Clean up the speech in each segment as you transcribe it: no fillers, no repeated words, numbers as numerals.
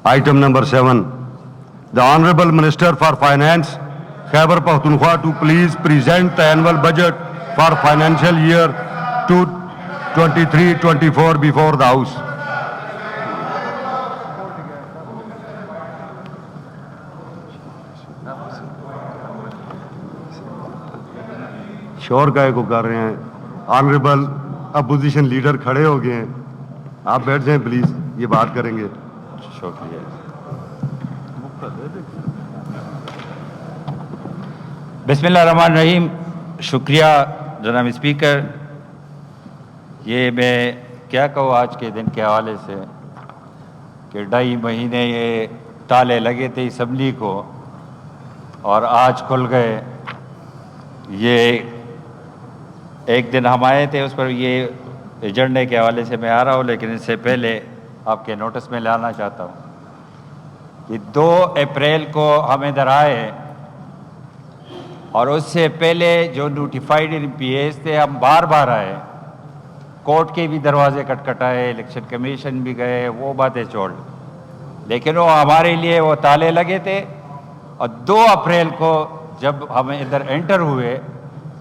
Item number 7. The Honorable Minister for Finance, Khyber Pakhtunkhwa, to please present the annual budget for financial year 2023-24 before the House. شور کا کو کر رہے ہیں. Honourable opposition leader کھڑے ہو گئے ہیں, آپ بیٹھ جائیں پلیز, یہ بات کریں گے. شکریہ. بسم اللہ الرحمن الرحیم. شکریہ جناب اسپیکر. یہ میں کیا کہوں آج کے دن کے حوالے سے کہ 2.5 مہینے یہ تالے لگے تھے اسمبلی کو اور آج کھل گئے. یہ ایک دن ہم آئے تھے, اس پر یہ ایجنڈے کے حوالے سے میں آ رہا ہوں, لیکن اس سے پہلے آپ کے نوٹس میں لانا چاہتا ہوں کہ 2 اپریل کو ہم ادھر آئے اور اس سے پہلے جو نوٹیفائڈ ایم پی ایز تھے ہم بار بار آئے, کورٹ کے بھی دروازے کٹکھٹائے, الیکشن کمیشن بھی گئے, وہ باتیں چھوڑ, لیکن وہ ہمارے لیے وہ تالے لگے تھے. اور 2 اپریل کو جب ہم ادھر انٹر ہوئے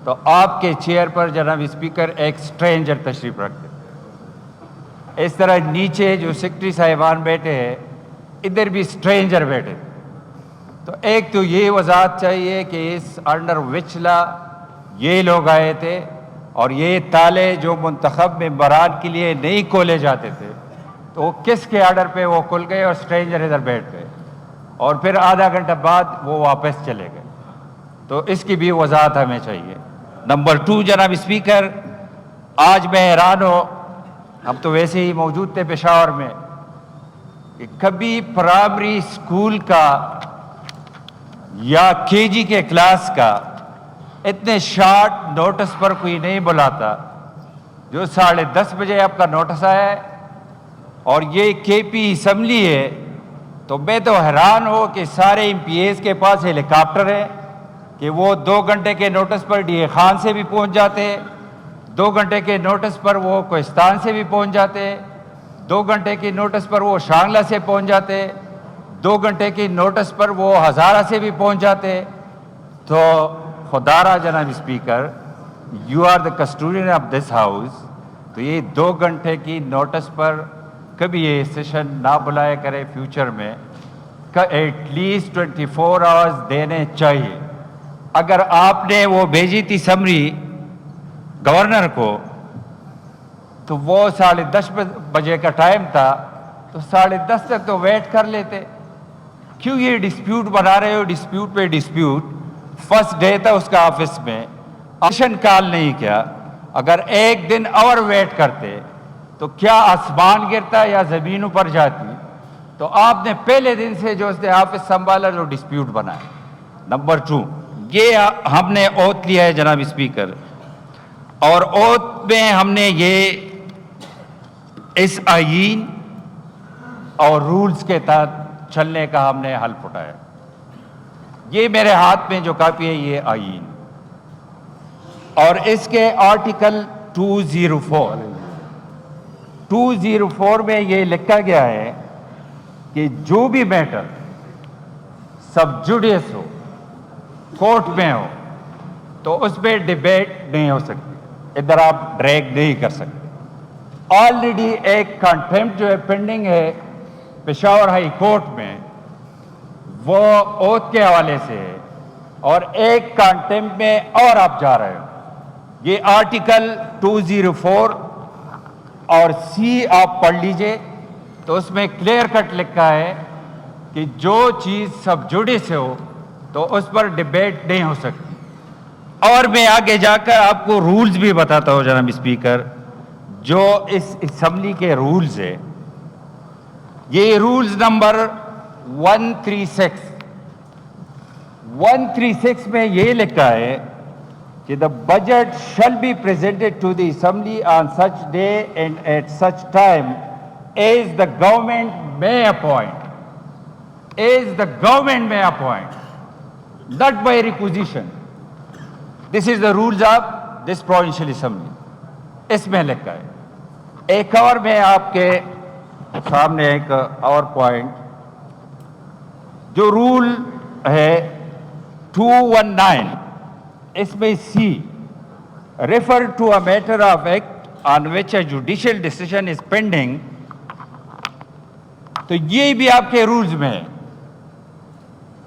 تو آپ کے چیئر پر جناب اسپیکر ایک اسٹرینجر تشریف رکھتے. اس طرح نیچے جو سیکرٹری صاحبان بیٹھے ہیں ادھر بھی اسٹرینجر بیٹھے. تو ایک تو یہ وضاحت چاہیے کہ اس انڈر وچ لا یہ لوگ آئے تھے اور یہ تالے جو منتخب ممبران کے لیے نہیں کھولے جاتے تھے تو وہ کس کے آرڈر پہ وہ کھل گئے اور اسٹرینجر ادھر بیٹھ گئے اور پھر آدھا گھنٹہ بعد وہ واپس چلے گئے. تو اس کی بھی وضاحت ہمیں چاہیے. نمبر 2 جناب اسپیکر, آج میں حیران ہوں, ہم تو ویسے ہی موجود تھے پشاور میں, کہ کبھی پرائمری اسکول کا یا KG کے کلاس کا اتنے شارٹ نوٹس پر کوئی نہیں بلاتا. جو 10:30 بجے آپ کا نوٹس آیا ہے اور یہ KP اسمبلی ہے, تو میں تو حیران ہوں کہ سارے MPAs کے پاس ہیلی کاپٹر ہے کہ وہ 2 گھنٹے کے نوٹس پر DA خان سے بھی پہنچ جاتے, 2 گھنٹے کے نوٹس پر وہ کوہستان سے بھی پہنچ جاتے, 2 گھنٹے کی نوٹس پر وہ شانگلہ سے پہنچ جاتے, 2 گھنٹے کی نوٹس پر وہ ہزارہ سے بھی پہنچ جاتے. تو خدا را جناب speaker, you are the custodian of this house, تو یہ 2 گھنٹے کی نوٹس پر کبھی یہ سیشن نہ بلائے کرے فیوچر میں, ایٹ لیسٹ 24 آورز دینے چاہیے. اگر آپ نے وہ بھیجی تھی سمری گورنر کو تو وہ 10:30 بجے کا ٹائم تھا, تو 10:30 تک تو ویٹ کر لیتے. کیوں یہ ڈسپیوٹ بنا رہے ہو, ڈسپیوٹ پہ ڈسپیوٹ. فرسٹ ڈے تھا اس کا آفس میں, ایکشن کال نہیں کیا. اگر ایک دن اور ویٹ کرتے تو کیا آسمان گرتا یا زمین اوپر جاتی. تو آپ نے پہلے دن سے جو اس نے آفس سنبھالا جو ڈسپیوٹ بنایا. نمبر 2, یہ ہم نے اوتھ لیا ہے جناب اسپیکر, اور اوتھ میں ہم نے یہ اس آئین اور رولز کے تحت چلنے کا ہم نے حلف اٹھایا. یہ میرے ہاتھ میں جو کاپی ہے یہ آئین, اور اس کے آرٹیکل 204 میں یہ لکھا گیا ہے کہ جو بھی میٹر سب جوڈیس ہو, کورٹ میں ہو, تو اس میں ڈیبیٹ نہیں ہو سکتی, ادھر آپ ڈریگ نہیں کر سکتے. آلریڈی ایک کنٹمپٹ جو ہے پینڈنگ ہے پشاور ہائی کورٹ میں, وہ اوتھ کے حوالے سے ہے, اور ایک کنٹمپٹ میں اور آپ جا رہے ہو. یہ آرٹیکل 204 اور سی آپ پڑھ لیجئے, تو اس میں کلیئر کٹ لکھا ہے کہ جو چیز سب جوڈیس ہو تو اس پر ڈیبیٹ نہیں ہو سکتی. اور میں آگے جا کر آپ کو رولز بھی بتاتا ہوں جناب اسپیکر, جو اس اسمبلی کے رولز ہے. یہ رولز نمبر 136 میں یہ لکھا ہے کہ the budget shall be presented to the assembly on such day and at such time as the government may appoint. Not by requisition. This is the rules of this provincial assembly. اس میں لکھا ہے. ایک اور میں آپ کے سامنے ایک اور پوائنٹ جو رول ہے 219 اس میں C refer to a matter of act on which a judicial decision is pending, تو یہ بھی آپ کے رولز میں ہے.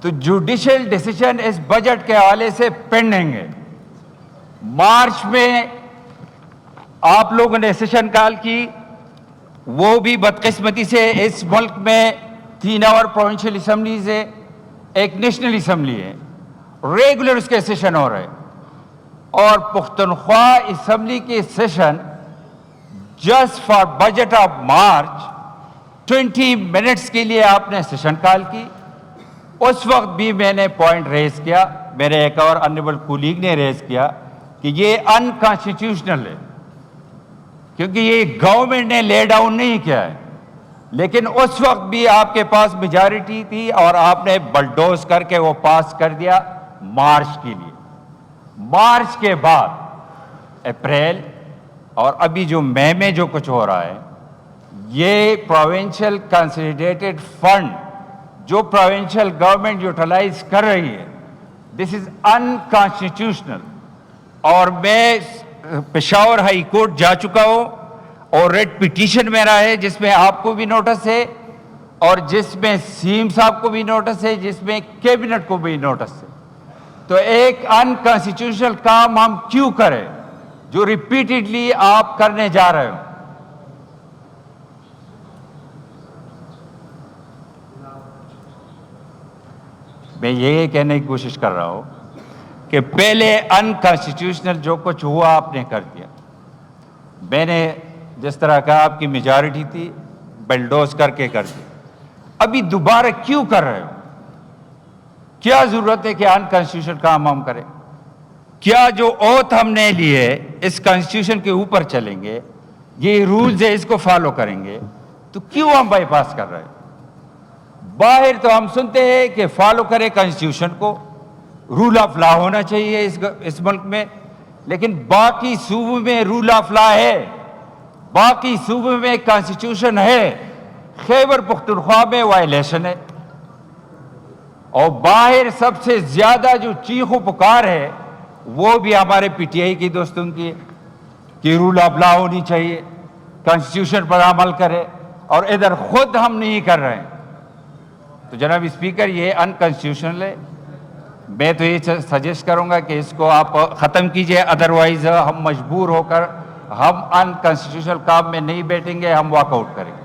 تو جوڈیشل ڈیسیژن اس بجٹ کے حوالے سے پینڈنگ ہے. مارچ میں آپ لوگوں نے سیشن کال کی، وہ بھی بدقسمتی سے اس ملک میں 3 اور پروونشل اسمبلیز ہے، ایک نیشنل اسمبلی ہے، ریگولر اس کے سیشن ہو رہے، اور پختونخوا اسمبلی کے session just for budget of March 20 minutes کے لیے آپ نے سیشن کال کی. اس وقت بھی میں نے پوائنٹ ریز کیا، میرے ایک اور آنریبل کولیگ نے ریز کیا کہ یہ انکانسٹیٹیوشنل ہے، کیونکہ یہ گورنمنٹ نے لے ڈاؤن نہیں کیا ہے. لیکن اس وقت بھی آپ کے پاس میجارٹی تھی اور آپ نے بلڈوز کر کے وہ پاس کر دیا مارچ کے لیے. مارچ کے بعد اپریل اور ابھی جو مئی میں جو کچھ ہو رہا ہے، یہ پروونشل کنسالیڈیٹڈ فنڈ جو پروونشل گورنمنٹ یوٹیلائز کر رہی ہے، دس از انکانسٹیٹیوشنل. اور میں پشاور ہائی کورٹ جا چکا ہوں اور ریٹ پٹیشن میرا ہے جس میں آپ کو بھی نوٹس ہے اور جس میں سیم صاحب کو بھی نوٹس ہے، جس میں کیبنٹ کو بھی نوٹس ہے. تو ایک انکانسٹیٹیوشنل کام ہم کیوں کریں جو ریپیٹڈلی آپ کرنے جا رہے ہو؟ میں یہ کہنے کی کوشش کر رہا ہوں کہ پہلے انکانسٹیٹیوشنل جو کچھ ہوا آپ نے کر دیا. میں نے جس طرح کہا آپ کی میجارٹی تھی، بلڈوز کر کے کر دی. ابھی دوبارہ کیوں کر رہے ہو؟ کیا ضرورت ہے کہ انکانسٹیٹیوشنل کام ہم کریں؟ کیا جو اوتھ ہم نے لیے اس کانسٹیٹیوشن کے اوپر چلیں گے، یہ رولز ہے اس کو فالو کریں گے، تو کیوں ہم بائی پاس کر رہے ہیں؟ باہر تو ہم سنتے ہیں کہ فالو کرے کانسٹیٹیوشن کو، رول آف لا ہونا چاہیے اس ملک میں، لیکن باقی صوبوں میں رول آف لا ہے، باقی صوبوں میں کانسٹیٹیوشن ہے، خیبر پختونخوا میں وائلیشن ہے. اور باہر سب سے زیادہ جو چیخ و پکار ہے وہ بھی ہمارے پی ٹی آئی کی دوستوں کی ہے کہ رول آف لا ہونی چاہیے، کانسٹیٹیوشن پر عمل کرے، اور ادھر خود ہم نہیں کر رہے ہیں. تو جناب اسپیکر، یہ انکانسٹیٹیوشنل ہے. میں تو یہ سجیسٹ کروں گا کہ اس کو آپ ختم کیجئے، ادروائز ہم مجبور ہو کر ہم انکانسٹیٹیوشنل کام میں نہیں بیٹھیں گے، ہم واک آؤٹ کریں گے.